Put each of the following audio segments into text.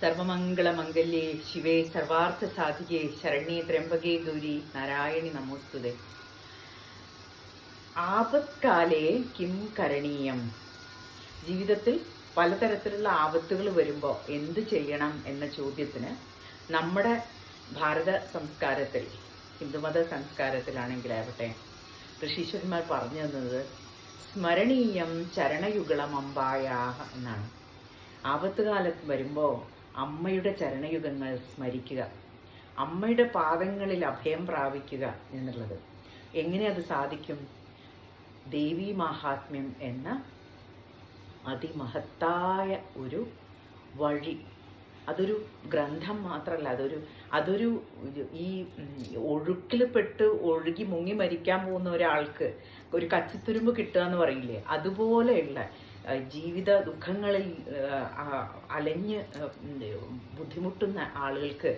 സർവമംഗളമംഗല്യേ ശിവേ സർവാർത്ഥസാധികേ ശരണ്യേ ത്രയംബകേ ഗൗരി നാരായണി നമോസ്തുതേ. ആപത്കാലേ കിം കരണീയം? ജീവിതത്തിൽ പലതരത്തിലുള്ള ആപത്തുകൾ വരുമ്പോൾ എന്ത് ചെയ്യണം എന്ന ചോദ്യത്തിന് നമ്മുടെ ഭാരത സംസ്കാരത്തിൽ, ഹിന്ദുമത സംസ്കാരത്തിലാണെങ്കിലാവട്ടെ, ഋഷീശ്വരന്മാർ പറഞ്ഞു തന്നത് സ്മരണീയം ചരണയുഗളം അമ്പായാഹ എന്നാണ്. ആപത്തുകാലത്ത് വരുമ്പോൾ അമ്മയുടെ ചരണയുഗങ്ങൾ സ്മരിക്കുക, അമ്മയുടെ പാദങ്ങളിൽ അഭയം പ്രാപിക്കുക എന്നുള്ളത്. എങ്ങനെ അത് സാധിക്കും? ദേവീ മാഹാത്മ്യം എന്ന അതിമഹത്തായ ഒരു വഴി. അതൊരു ഗ്രന്ഥം മാത്രമല്ല, അതൊരു ഈ ഒഴുക്കിൽപ്പെട്ട് ഒഴുകി മുങ്ങി മരിക്കാൻ പോകുന്ന ഒരാൾക്ക് ഒരു കച്ചിത്തുരുമ്പ് കിട്ടുക എന്ന് പറയില്ലേ, അതുപോലെയുള്ള ജീവിത ദുഃഖങ്ങളിൽ അലഞ്ഞ് ബുദ്ധിമുട്ടുന്ന ആളുകൾക്ക്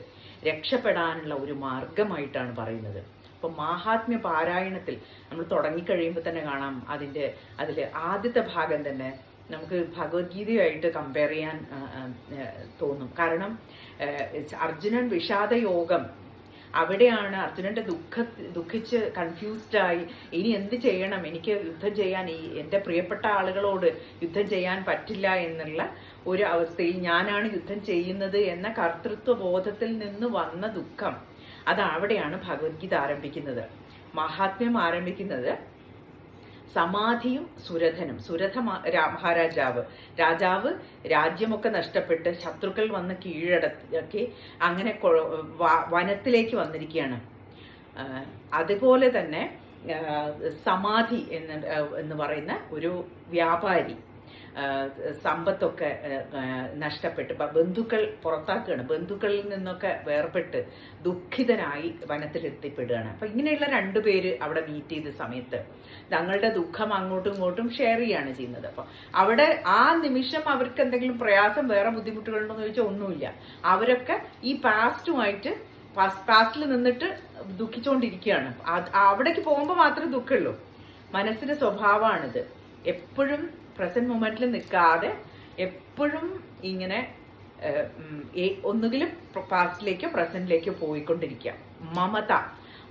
രക്ഷപ്പെടാനുള്ള ഒരു മാർഗമായിട്ടാണ് പറയുന്നത്. അപ്പം മാഹാത്മ്യ പാരായണത്തിൽ നമ്മൾ തുടങ്ങിക്കഴിയുമ്പോൾ തന്നെ കാണാം, അതിൽ ആദ്യത്തെ ഭാഗം തന്നെ നമുക്ക് ഭഗവത്ഗീതയുമായിട്ട് കമ്പയർ ചെയ്യാൻ തോന്നും. കാരണം അർജുനൻ വിഷാദയോഗം, അവിടെയാണ് അർജുനന്റെ ദുഃഖിച്ച് കൺഫ്യൂസ്ഡായി ഇനി എന്ത് ചെയ്യണം, എനിക്ക് യുദ്ധം ചെയ്യാൻ, എൻ്റെ പ്രിയപ്പെട്ട ആളുകളോട് യുദ്ധം ചെയ്യാൻ പറ്റില്ല എന്നുള്ള ഒരു അവസ്ഥയിൽ ഞാനാണ് യുദ്ധം ചെയ്യുന്നത് എന്ന കർത്തൃത്വ ബോധത്തിൽ നിന്ന് വന്ന ദുഃഖം, അവിടെയാണ് ഭഗവത്ഗീത ആരംഭിക്കുന്നത്. മഹാത്മ്യം ആരംഭിക്കുന്നത് സമാധിയും സുരഥനും. രാജാവ് രാജ്യമൊക്കെ നഷ്ടപ്പെട്ട് ശത്രുക്കൾ വന്ന് കീഴടക്കി അങ്ങനെ വനത്തിലേക്ക് വന്നിരിക്കുകയാണ്. അതുപോലെ തന്നെ സമാധി എന്ന് പറയുന്ന ഒരു വ്യാപാരി സമ്പത്തൊക്കെ നഷ്ടപ്പെട്ട് ബന്ധുക്കൾ പുറത്താക്കുകയാണ്, ബന്ധുക്കളിൽ നിന്നൊക്കെ വേർപെട്ട് ദുഃഖിതനായി വനത്തിലെത്തിപ്പെടുകയാണ്. അപ്പൊ ഇങ്ങനെയുള്ള രണ്ടുപേര് അവിടെ മീറ്റ് ചെയ്ത സമയത്ത് തങ്ങളുടെ ദുഃഖം അങ്ങോട്ടും ഇങ്ങോട്ടും ഷെയർ ചെയ്യാണ് ചെയ്യുന്നത്. അപ്പൊ അവിടെ ആ നിമിഷം അവർക്ക് എന്തെങ്കിലും പ്രയാസം, വേറെ ബുദ്ധിമുട്ടുകളുണ്ടോ എന്ന് ചോദിച്ചാൽ ഒന്നുമില്ല. അവരൊക്കെ ഈ പാസ്റ്റിൽ നിന്നിട്ട് ദുഃഖിച്ചുകൊണ്ടിരിക്കുകയാണ്. അവിടേക്ക് പോകുമ്പോൾ മാത്രമേ ദുഃഖമുള്ളൂ. മനസ്സിന്റെ സ്വഭാവമാണിത്. എപ്പോഴും പ്രസന്റ് മൊമെന്റിൽ നിൽക്കാതെ എപ്പോഴും ഇങ്ങനെ ഒന്നുകിലും പാസ്റ്റിലേക്കോ പ്രസന്റിലേക്കോ പോയിക്കൊണ്ടിരിക്കുക.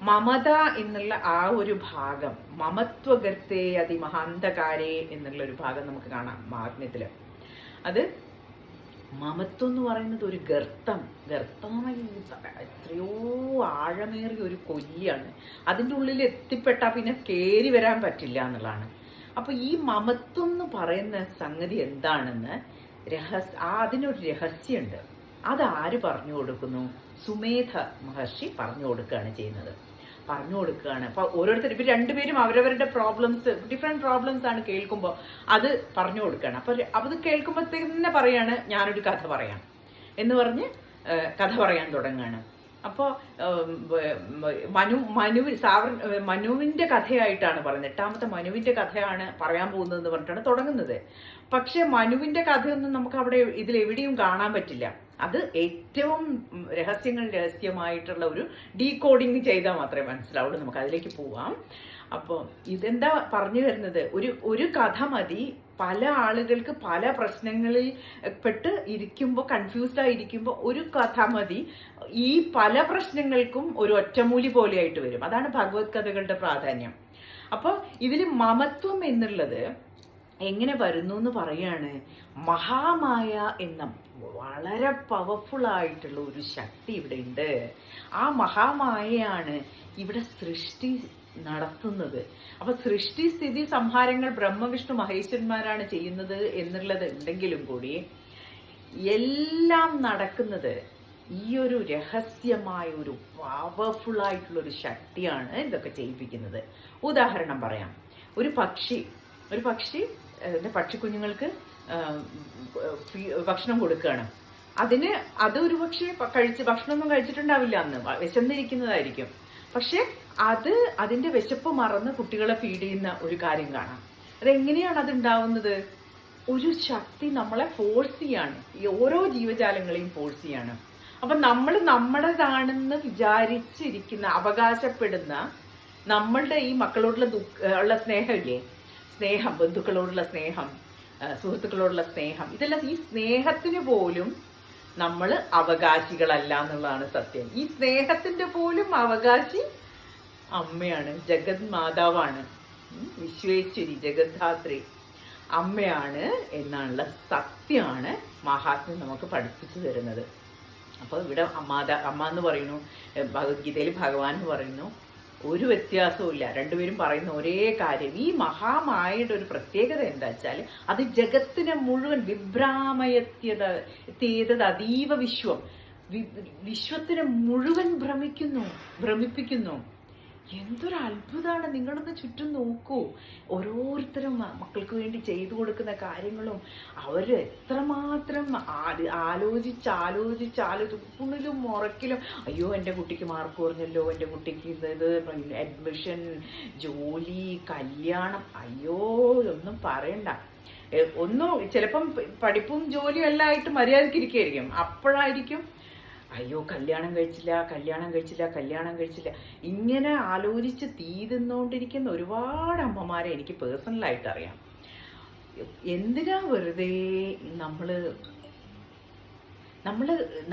മമത എന്നുള്ള ആ ഒരു ഭാഗം, മമത്വഗർത്തേ അതിമഹാന്തകാരേ എന്നുള്ള ഒരു ഭാഗം നമുക്ക് കാണാം മഹാത്മ്യത്തില്. അത് മമത്വം എന്ന് പറയുന്നത് ഒരു ഗർത്തമായി എത്രയോ ആഴമേറിയ ഒരു കൊല്ലിയാണ്. അതിൻ്റെ ഉള്ളിൽ എത്തിപ്പെട്ടാൽ പിന്നെ കയറി വരാൻ പറ്റില്ല എന്നുള്ളതാണ്. അപ്പൊ ഈ മമത്വം എന്ന് പറയുന്ന സംഗതി എന്താണെന്ന് അതിനൊരു രഹസ്യമുണ്ട്. അത് ആര് പറഞ്ഞു കൊടുക്കുന്നു? സുമേധ മഹർഷി പറഞ്ഞു കൊടുക്കുകയാണ് ചെയ്യുന്നത്. അപ്പൊ ഓരോരുത്തർ ഇപ്പൊ രണ്ടുപേരും അവരവരുടെ ഡിഫറെന്റ് പ്രോബ്ലംസ് ആണ് കേൾക്കുമ്പോൾ അത് പറഞ്ഞു കൊടുക്കുകയാണ്. അപ്പൊ അത് കേൾക്കുമ്പോഴത്തേക്ക് തന്നെ പറയാണ്, ഞാനൊരു കഥ പറയാം എന്ന് പറഞ്ഞ് കഥ പറയാൻ തുടങ്ങുകയാണ്. അപ്പോൾ മനുവിന്റെ കഥയായിട്ടാണ് പറയുന്നത്. 8ാമത്തെ മനുവിന്റെ കഥയാണ് പറയാൻ പോകുന്നതെന്ന് പറഞ്ഞിട്ടാണ് തുടങ്ങുന്നത്. പക്ഷെ മനുവിന്റെ കഥയൊന്നും നമുക്ക് അവിടെ ഇതിലെവിടെയും കാണാൻ പറ്റില്ല. അത് ഏറ്റവും രഹസ്യമായിട്ടുള്ള ഒരു ഡീകോഡിങ് ചെയ്താൽ മാത്രമേ മനസ്സിലാവുള്ളൂ. നമുക്ക് അതിലേക്ക് പോവാം. അപ്പോൾ ഇതെന്താ പറഞ്ഞു വരുന്നത്? ഒരു കഥ മതി പല ആളുകൾക്ക് പല പ്രശ്നങ്ങളിൽ പെട്ട് ഇരിക്കുമ്പോൾ, കൺഫ്യൂസ്ഡ് ആയിരിക്കുമ്പോൾ ഒരു കഥ മതി ഈ പല പ്രശ്നങ്ങൾക്കും ഒരു ഒറ്റമൂലി പോലെയായിട്ട് വരും. അതാണ് ഭഗവത് കഥകളുടെ പ്രാധാന്യം. അപ്പോൾ ഇതിൽ മമത്വം എന്നുള്ളത് എങ്ങനെ വരുന്നു എന്ന് പറയാണ്. മഹാമായ എന്ന വളരെ പവർഫുൾ ആയിട്ടുള്ള ഒരു ശക്തി ഇവിടെ ഉണ്ട്. ആ മഹാമായയാണ് ഇവിടെ സൃഷ്ടി നടത്തുന്നത്. അപ്പൊ സൃഷ്ടി സ്ഥിതി സംഹാരങ്ങൾ ബ്രഹ്മവിഷ്ണു മഹേശ്വരന്മാരാണ് ചെയ്യുന്നത് എന്നുള്ളത് ഉണ്ടെങ്കിലും കൂടി എല്ലാം നടക്കുന്നത് ഈ ഒരു രഹസ്യമായ ഒരു പവർഫുൾ ആയിട്ടുള്ള ഒരു ശക്തിയാണ് ഇതൊക്കെ ചെയ്യിപ്പിക്കുന്നത്. ഉദാഹരണം പറയാം. ഒരു പക്ഷി പക്ഷിക്കുഞ്ഞുങ്ങൾക്ക് ഭക്ഷണം കൊടുക്കുകയാണ്. അത് ഒരു പക്ഷേ ഭക്ഷണമൊന്നും കഴിച്ചിട്ടുണ്ടാവില്ല, അന്ന് വിശന്നിരിക്കുന്നതായിരിക്കും. പക്ഷെ അതിന്റെ വിശപ്പ് മറന്ന് കുട്ടികളെ ഫീഡ് ചെയ്യുന്ന ഒരു കാര്യം കാണാം. അതെങ്ങനെയാണ് അതുണ്ടാവുന്നത്? ഒരു ശക്തി നമ്മളെ ഫോഴ്സ് ചെയ്യാണ്, ഈ ഓരോ ജീവജാലങ്ങളെയും ഫോഴ്സ് ചെയ്യാണ്. അപ്പൊ നമ്മൾ നമ്മുടേതാണെന്ന് വിചാരിച്ചിരിക്കുന്ന, അവകാശപ്പെടുന്ന നമ്മളുടെ ഈ മക്കളോടുള്ള ഉള്ള സ്നേഹമില്ലേ, ബന്ധുക്കളോടുള്ള സ്നേഹം, സുഹൃത്തുക്കളോടുള്ള സ്നേഹം, ഇതെല്ലാം ഈ സ്നേഹത്തിന് പോലും നമ്മൾ അവകാശികളല്ല എന്നുള്ളതാണ് സത്യം. ഈ സ്നേഹത്തിന്റെ പോലും അവകാശി അമ്മയാണ്, ജഗത് മാതാവാണ്, വിശ്വേശ്വരി, ജഗദ്ധാത്രി അമ്മയാണ് എന്നുള്ള സത്യമാണ് മഹാത്മ്യം നമുക്ക് പഠിപ്പിച്ചു തരുന്നത്. അപ്പോൾ ഇവിടെ അമ്മ എന്ന് പറയുന്നു, ഭഗവത്ഗീതയിൽ ഭഗവാൻ എന്ന് പറയുന്നു, ഒരു വ്യത്യാസവും ഇല്ല, രണ്ടുപേരും പറയുന്ന ഒരേ കാര്യം. ഈ മഹാമായയുടെ ഒരു പ്രത്യേകത എന്താ വെച്ചാൽ അത് ജഗത്തിനെ മുഴുവൻ വിഭ്രാമയത്യതത് അതീവ വിശ്വത്തിനെ മുഴുവൻ ഭ്രമിപ്പിക്കുന്നു. എന്തൊരു അത്ഭുതമാണ്! നിങ്ങളൊന്ന് ചുറ്റും നോക്കൂ. ഓരോരുത്തരും മക്കൾക്ക് വേണ്ടി ചെയ്തു കൊടുക്കുന്ന കാര്യങ്ങളും അവർ എത്രമാത്രം ആലോചിച്ച് ഉള്ളിലും മുറക്കിലും, അയ്യോ എൻ്റെ കുട്ടിക്ക് മാർക്ക് കുറഞ്ഞല്ലോ, എൻ്റെ കുട്ടിക്ക് ഇത് അഡ്മിഷൻ, ജോലി, കല്യാണം, അയ്യോ ഒന്നും പറയണ്ട. ചിലപ്പം പഠിപ്പും ജോലിയും എല്ലാം ആയിട്ട് മര്യാദയ്ക്ക് ഇരിക്കുകയായിരിക്കും, അപ്പോഴായിരിക്കും അയ്യോ കല്യാണം കഴിച്ചില്ല. ഇങ്ങനെ ആലോചിച്ച് തീരുന്നോണ്ടിരിക്കുന്ന ഒരുപാട് അമ്മമാരെ എനിക്ക് പേഴ്സണലായിട്ട് അറിയാം. എന്തിനാ വെറുതെ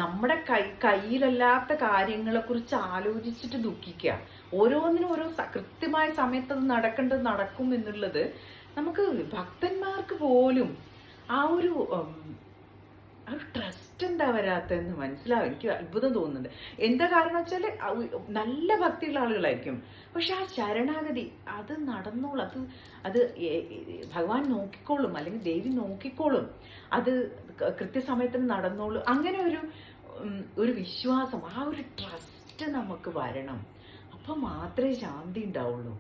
നമ്മുടെ കയ്യിലല്ലാത്ത കാര്യങ്ങളെ കുറിച്ച് ആലോചിച്ചിട്ട് ദുഃഖിക്കുക? ഓരോന്നിനും ഓരോ കൃത്യമായ സമയത്ത് അത് നടക്കേണ്ടത് നടക്കും എന്നുള്ളത് നമുക്ക് ഭക്തന്മാർക്ക് പോലും ആ ഒരു ട്രസ്റ്റ് എന്താ വരാത്തതെന്ന് മനസ്സിലാവും. എനിക്ക് അത്ഭുതം തോന്നുന്നുണ്ട്. എന്താ കാരണം വെച്ചാൽ നല്ല ഭക്തിയുള്ള ആളുകളായിരിക്കും, പക്ഷെ ആ ശരണാഗതി അത് നടന്നോളും, അത് ഭഗവാൻ നോക്കിക്കോളും, അല്ലെങ്കിൽ ദേവി നോക്കിക്കോളും, അത് കൃത്യസമയത്തിന് നടന്നോളും. അങ്ങനെ ഒരു വിശ്വാസം, ആ ഒരു ട്രസ്റ്റ് നമുക്ക് വരണം. അപ്പൊ മാത്രമേ ശാന്തി ഉണ്ടാവുള്ളൂ.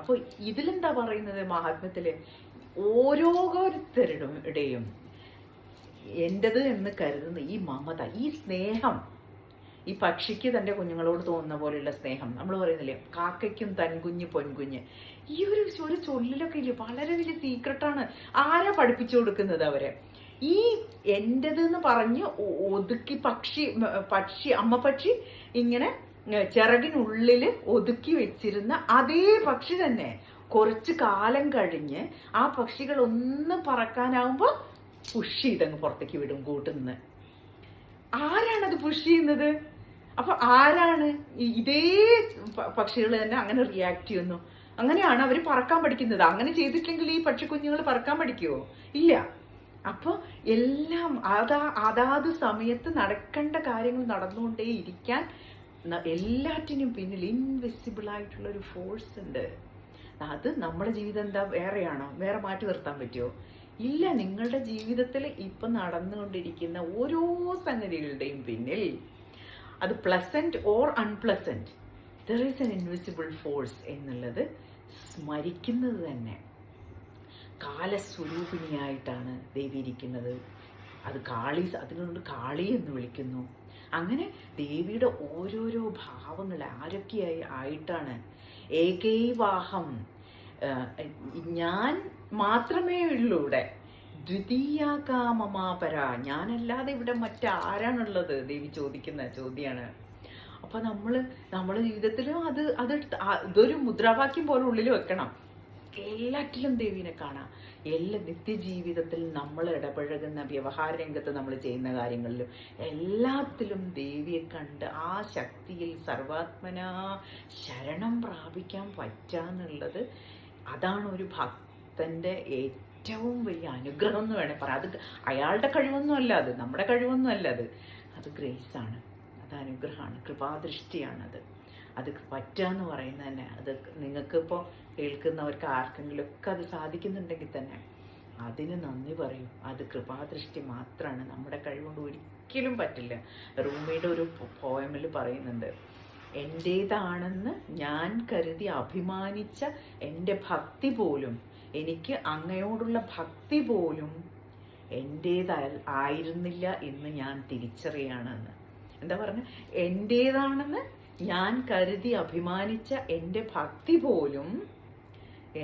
അപ്പൊ ഇതിലെന്താ പറയുന്നത് മഹാത്മ്യത്തില്? ഓരോരുത്തരുടെയും എൻ്റെത് എന്ന് കരുതുന്ന ഈ മമത, ഈ സ്നേഹം, ഈ പക്ഷിക്ക് തൻ്റെ കുഞ്ഞുങ്ങളോട് തോന്നുന്ന പോലെയുള്ള സ്നേഹം, നമ്മൾ പറയുന്നില്ലേ കാക്കയ്ക്കും തൻകുഞ്ഞ് പൊൻകുഞ്ഞ്, ഈ ഒരു ചൊല്ലിലൊക്കെ ഇല്ലേ വളരെ വലിയ സീക്രട്ടാണ്. ആരാ പഠിപ്പിച്ചു കൊടുക്കുന്നത് അവരെ? ഈ എൻ്റെത് എന്ന് പറഞ്ഞ് ഒതുക്കി അമ്മ പക്ഷി ഇങ്ങനെ ചിറകിനുള്ളിൽ ഒതുക്കി വെച്ചിരുന്ന അതേ പക്ഷി തന്നെ കുറച്ച് കാലം കഴിഞ്ഞ് ആ പക്ഷികൾ ഒന്ന് പറക്കാനാവുമ്പോൾ പുഷ് ചെയ്തങ്ങ് പുറത്തേക്ക് വിടും കൂട്ടിൽ നിന്ന്. ആരാണത് പുഷ് ചെയ്യുന്നത്? അപ്പൊ ആരാണ്? ഇതേ പക്ഷികൾ തന്നെ അങ്ങനെ റിയാക്ട് ചെയ്യുന്നു. അങ്ങനെയാണ് അവർ പറക്കാൻ പഠിക്കുന്നത്. അങ്ങനെ ചെയ്തിട്ടില്ലെങ്കിൽ ഈ പക്ഷിക്കുഞ്ഞുങ്ങൾ പറക്കാൻ പഠിക്കുവോ? ഇല്ല. അപ്പൊ എല്ലാം അതാത് സമയത്ത് നടക്കേണ്ട കാര്യങ്ങൾ നടന്നുകൊണ്ടേ ഇരിക്കാൻ എല്ലാറ്റിനും പിന്നിൽ ഇൻവിസിബിൾ ആയിട്ടുള്ള ഒരു ഫോഴ്സ് ഉണ്ട്. അത് നമ്മുടെ ജീവിതം എന്താ വേറെയാണോ? വേറെ മാറ്റി നിർത്താൻ പറ്റുമോ? ഇല്ല. നിങ്ങളുടെ ജീവിതത്തിൽ ഇപ്പം നടന്നുകൊണ്ടിരിക്കുന്ന ഓരോ സംഗതികളുടെയും പിന്നിൽ, അത് pleasant or unpleasant, there is N invisible force എന്നുള്ളത് സ്മരിക്കുന്നത് തന്നെ. കാലസ്വരൂപിണിയായിട്ടാണ് ദേവി ഇരിക്കുന്നത്. അത് അതിനോട് കാളി എന്ന് വിളിക്കുന്നു. അങ്ങനെ ദേവിയുടെ ഓരോരോ ഭാവങ്ങൾ ആയിട്ടാണ്. ഏകൈവാഹം, ഞാൻ മാത്രമേ ഉള്ളൂ ഇവിടെ, ദ്വിതീയാകാമമാപര, ഞാനല്ലാതെ ഇവിടെ മറ്റാരാണുള്ളത്? ദേവി ചോദിക്കുന്ന ചോദ്യമാണ്. അപ്പൊ നമ്മുടെ ജീവിതത്തിലും ഇതൊരു മുദ്രാവാക്യം പോലെ ഉള്ളിൽ വെക്കണം. എല്ലാറ്റിലും ദേവീനെ കാണാം. എല്ലാ നിത്യജീവിതത്തിൽ നമ്മൾ ഇടപഴകുന്ന വ്യവഹാര രംഗത്ത് നമ്മൾ ചെയ്യുന്ന കാര്യങ്ങളിലും എല്ലാത്തിലും ദേവിയെ കണ്ട് ആ ശക്തിയിൽ സർവാത്മനാ ശരണം പ്രാപിക്കാൻ പറ്റാന്നുള്ളത്, അതാണ് ഒരു ഭക്തന്റെ ഏറ്റവും വലിയ അനുഗ്രഹം എന്ന് വേണേൽ പറയാം. അത് അയാളുടെ കഴിവൊന്നും അല്ല, അത് നമ്മുടെ കഴിവൊന്നും അല്ല, അത് ഗ്രേസാണ്, അത് അനുഗ്രഹമാണ്, കൃപാദൃഷ്ടിയാണത്. അത് പറ്റാന്ന് പറയുന്നത് തന്നെ, അത് നിങ്ങൾക്കിപ്പോൾ കേൾക്കുന്നവർക്ക് ആർക്കെങ്കിലും ഒക്കെ അത് സാധിക്കുന്നുണ്ടെങ്കിൽ തന്നെ അതിന് നന്ദി പറയൂ. അത് കൃപാദൃഷ്ടി മാത്രമാണ്, നമ്മുടെ കഴിവുകൊണ്ട് ഒരിക്കലും പറ്റില്ല. റൂമിയുടെ ഒരു പോയമിൽ പറയുന്നുണ്ട്, എൻ്റേതാണെന്ന് ഞാൻ കരുതി അഭിമാനിച്ച എൻ്റെ ഭക്തി പോലും, എനിക്ക് അങ്ങയോടുള്ള ഭക്തി പോലും എൻ്റേതായിരുന്നില്ല എന്ന് ഞാൻ തിരിച്ചറിയാണെന്ന്. എന്താ പറഞ്ഞ? എൻ്റേതാണെന്ന് ഞാൻ കരുതി അഭിമാനിച്ച എൻ്റെ ഭക്തി പോലും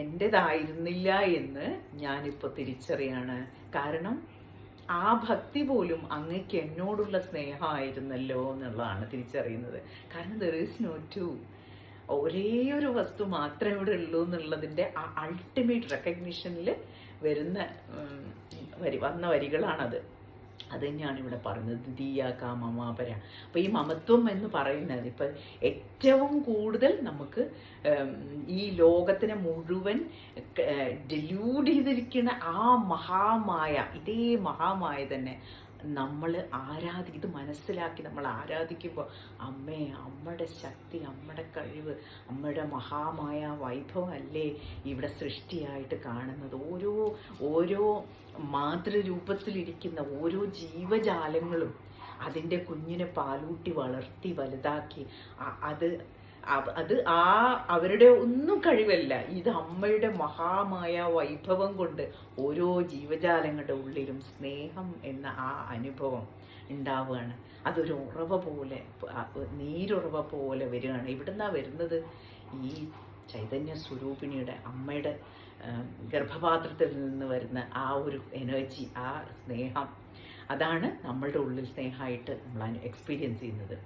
എൻ്റേതായിരുന്നില്ല എന്ന് ഞാനിപ്പോൾ തിരിച്ചറിയാണ്. കാരണം ആ ഭക്തി പോലും അങ്ങക്ക് എന്നോടുള്ള സ്നേഹമായിരുന്നല്ലോ എന്നുള്ളതാണ് തിരിച്ചറിയുന്നത്. കാരണം ദർ ഈസ് നോ ടു, ഒരേ ഒരു വസ്തു മാത്രമേ ഇവിടെ ഉള്ളൂ എന്നുള്ളതിൻ്റെ ആ അൾട്ടിമേറ്റ് റെക്കഗ്നിഷനിൽ വന്ന വരികളാണത്. അത് തന്നെയാണ് ഇവിടെ പറയുന്നത്, ദ്വിതീയാക മമാപര. അപ്പോൾ ഈ മമത്വം എന്ന് പറയുന്നത് ഇപ്പം ഏറ്റവും കൂടുതൽ നമുക്ക് ഈ ലോകത്തിനെ മുഴുവൻ ഡെല്യൂഡ് ചെയ്തിരിക്കുന്ന ആ മഹാമായ, ഇതേ മഹാമായ തന്നെ നമ്മൾ ഇത് മനസ്സിലാക്കി നമ്മൾ ആരാധിക്കുമ്പോൾ അമ്മയുടെ ശക്തി, അമ്മയുടെ കഴിവ്, അമ്മയുടെ മഹാമായ വൈഭവം അല്ലേ ഇവിടെ സൃഷ്ടിയായിട്ട് കാണുന്നത്. ഓരോ മാതൃരൂപത്തിലിരിക്കുന്ന ഓരോ ജീവജാലങ്ങളും അതിൻ്റെ കുഞ്ഞിനെ പാലൂട്ടി വളർത്തി വലുതാക്കി അത് അവരുടെ ഒന്നും കഴിവല്ല, ഇത് അമ്മയുടെ മഹാമായ വൈഭവം കൊണ്ട് ഓരോ ജീവജാലങ്ങളുടെ ഉള്ളിലും സ്നേഹം എന്ന ആ അനുഭവം ഉണ്ടാവുകയാണ്. അതൊരു ഉറവ പോലെ, നീരുറവ പോലെ വരികയാണ്. ഇവിടുന്നാണ് വരുന്നത് ഈ ചൈതന്യ സ്വരൂപിണിയുടെ അമ്മയുടെ ഗർഭപാത്രത്തിൽ നിന്ന് വരുന്ന ആ ഒരു എനർജി, ആ സ്നേഹം, അതാണ് നമ്മളുടെ ഉള്ളിൽ സ്നേഹമായിട്ട് നമ്മൾ എക്സ്പീരിയൻസ് ചെയ്യുന്നത്.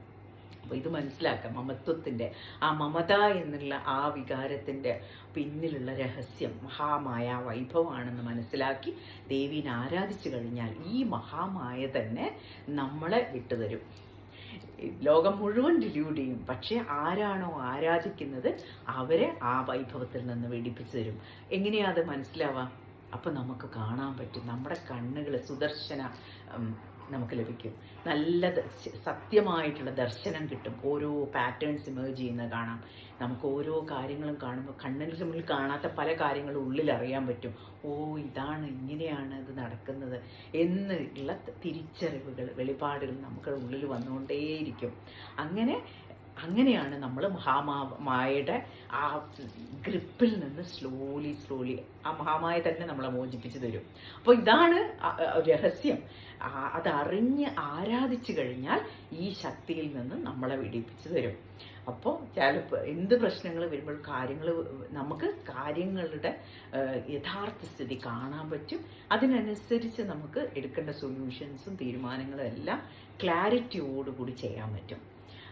അപ്പോൾ ഇത് മനസ്സിലാക്കാം, മമത്വത്തിൻ്റെ ആ മമത എന്നുള്ള ആ വികാരത്തിൻ്റെ പിന്നിലുള്ള രഹസ്യം മഹാമായ വൈഭവമാണെന്ന് മനസ്സിലാക്കി ദേവീനെ ആരാധിച്ചു കഴിഞ്ഞാൽ ഈ മഹാമായ തന്നെ നമ്മളെ വിട്ടുതരും. ലോകം മുഴുവൻ ഡില്യൂഡ് ചെയ്യും, പക്ഷെ ആരാണോ ആരാധിക്കുന്നത് അവരെ ആ വൈഭവത്തിൽ നിന്ന് വെടിപ്പിച്ചു തരും. എങ്ങനെയാ അത് മനസ്സിലാവാം? അപ്പം നമുക്ക് കാണാൻ പറ്റും, നമ്മുടെ കണ്ണുകൾ സുദർശന നമുക്ക് ലഭിക്കും, നല്ല സത്യമായിട്ടുള്ള ദർശനം കിട്ടും. ഓരോ പാറ്റേൺസ് ഇമേജ് ചെയ്യുന്നത് കാണാം. നമുക്ക് ഓരോ കാര്യങ്ങളും കാണുമ്പോൾ കണ്ണിന് മുന്നിൽ കാണാത്ത പല കാര്യങ്ങളും ഉള്ളിൽ അറിയാൻ പറ്റും. ഇതാണ്, ഇങ്ങനെയാണ് ഇത് നടക്കുന്നത് എന്നുള്ള തിരിച്ചറിവുകൾ, വെളിപാടുകൾ നമുക്ക് ഉള്ളിൽ വന്നുകൊണ്ടേയിരിക്കും. അങ്ങനെയാണ് നമ്മൾ മഹാമായയുടെ ആ ഗ്രിപ്പിൽ നിന്ന് സ്ലോലി ആ മഹാമായ തന്നെ നമ്മളെ മോചിപ്പിച്ച് തരും. അപ്പോൾ ഇതാണ് രഹസ്യം. അതറിഞ്ഞ് ആരാധിച്ചു കഴിഞ്ഞാൽ ഈ ശക്തിയിൽ നിന്ന് നമ്മളെ വിടിപ്പിച്ച് തരും. അപ്പോൾ ചിലപ്പോൾ എന്ത് പ്രശ്നങ്ങൾ വരുമ്പോൾ നമുക്ക് കാര്യങ്ങളുടെ യഥാർത്ഥ സ്ഥിതി കാണാൻ പറ്റും. അതിനനുസരിച്ച് നമുക്ക് എടുക്കേണ്ട സൊല്യൂഷൻസും തീരുമാനങ്ങളും എല്ലാം ക്ലാരിറ്റിയോടുകൂടി ചെയ്യാൻ പറ്റും.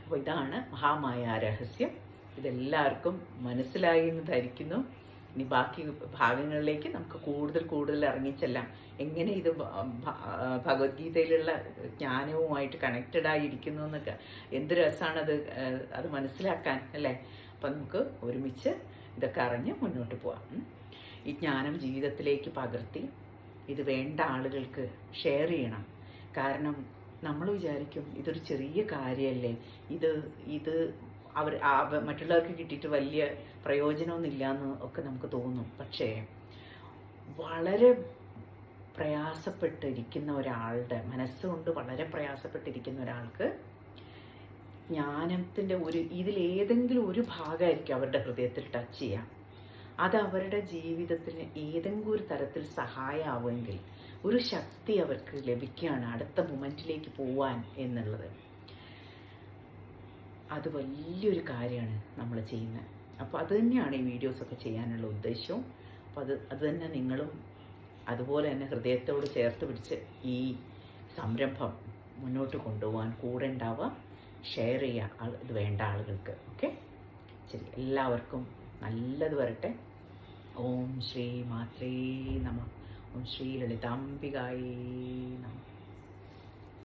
അപ്പോൾ ഇതാണ് മഹാമായ രഹസ്യം. ഇതെല്ലാവർക്കും മനസ്സിലായി എന്ന് ധരിക്കുന്നു. ഇനി ബാക്കി ഭാഗങ്ങളിലേക്ക് നമുക്ക് കൂടുതൽ ഇറങ്ങിച്ചെല്ലാം. എങ്ങനെ ഇത് ഭഗവത്ഗീതയിലുള്ള ജ്ഞാനവുമായിട്ട് കണക്റ്റഡ് ആയിരിക്കുന്നു എന്നൊക്കെ എന്ത് രസമാണത് അത് മനസ്സിലാക്കാൻ, അല്ലേ? അപ്പം നമുക്ക് ഒരുമിച്ച് ഇതൊക്കെ അറിഞ്ഞ് മുന്നോട്ട് പോവാം. ഈ ജ്ഞാനം ജീവിതത്തിലേക്ക് പകർത്തി ഇത് വേണ്ട ആളുകൾക്ക് ഷെയർ ചെയ്യണം. കാരണം നമ്മൾ വിചാരിക്കും ഇതൊരു ചെറിയ കാര്യമല്ലേ, ഇത് മറ്റുള്ളവർക്ക് കിട്ടിയിട്ട് വലിയ പ്രയോജനമൊന്നുമില്ല എന്ന് ഒക്കെ നമുക്ക് തോന്നും. പക്ഷേ വളരെ പ്രയാസപ്പെട്ടിരിക്കുന്ന ഒരാളുടെ മനസ്സുകൊണ്ട് വളരെ പ്രയാസപ്പെട്ടിരിക്കുന്ന ഒരാൾക്ക് ജ്ഞാനത്തിൻ്റെ ഇതിലേതെങ്കിലും ഒരു ഭാഗമായിരിക്കും അവരുടെ ഹൃദയത്തിൽ ടച്ച് ചെയ്യാം. അത് അവരുടെ ജീവിതത്തിന് ഏതെങ്കിലും ഒരു തരത്തിൽ സഹായമാവുമെങ്കിൽ ഒരു ശക്തി അവർക്ക് ലഭിക്കുകയാണ് അടുത്ത മൊമെൻറ്റിലേക്ക് പോവാൻ എന്നുള്ളത്. അത് വലിയൊരു കാര്യമാണ് നമ്മൾ ചെയ്യുന്നത്. അപ്പോൾ അത് തന്നെയാണ് ഈ വീഡിയോസൊക്കെ ചെയ്യാനുള്ള ഉദ്ദേശവും. അപ്പോൾ അത് തന്നെ നിങ്ങളും അതുപോലെ തന്നെ ഹൃദയത്തോട് ചേർത്ത് പിടിച്ച് ഈ സംരംഭം മുന്നോട്ട് കൊണ്ടുപോകാൻ കൂടെ ഉണ്ടാവുക, ഷെയർ ചെയ്യുക ഇത് വേണ്ട ആളുകൾക്ക്. ഓക്കെ, ശരി, എല്ലാവർക്കും നല്ലത് വരട്ടെ. ഓം ശ്രീ മാത്രേ നമഃ. ഓം ശ്രീ ലളിതാംബികായേ നമഃ.